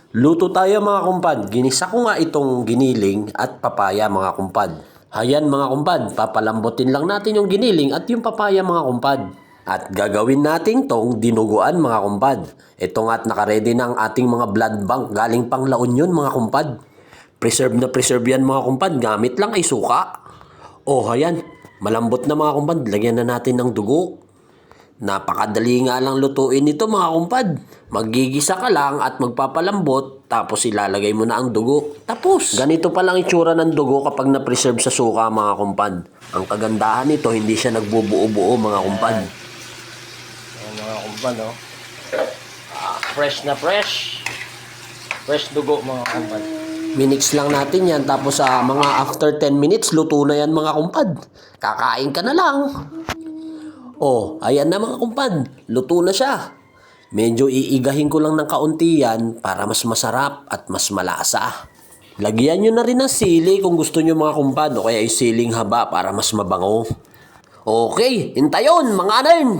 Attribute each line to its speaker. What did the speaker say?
Speaker 1: Luto tayo mga kumpad. Ginisa ko nga itong giniling at papaya mga kumpad. Ayan mga kumpad, papalambutin lang natin yung giniling at yung papaya mga kumpad. At gagawin natin tong dinuguan mga kumpad. Ito nga't nakaredy na ang ating mga blood bank galing pang La Union mga kumpad. Preserve na preserve yan mga kumpad, gamit lang ay suka. Oh ayan, malambot na mga kumpad, lagyan na natin ng dugo. Napakadali nga lang lutuin ito mga kumpad. Magigisa ka lang at magpapalambot tapos ilalagay mo na ang dugo. Tapos, ganito pa lang itsura ng dugo kapag na-preserve sa suka mga kumpad. Ang kagandahan nito, hindi siya nagbubuo-buo mga kumpad.
Speaker 2: Ayan mga kumpad, oh. Fresh na fresh. Fresh dugo mga kumpad.
Speaker 1: Minix lang natin yan tapos sa mga after 10 minutes luto na yan mga kumpad. Kakain ka na lang. Oh, ayan na mga kumpad. Luto na siya. Medyo iigahin ko lang ng kaunti yan para mas masarap at mas malasa. Lagyan nyo na rin ng sili kung gusto nyo mga kumpad o kaya yung siling haba para mas mabango. Okay, hintayon mga anern!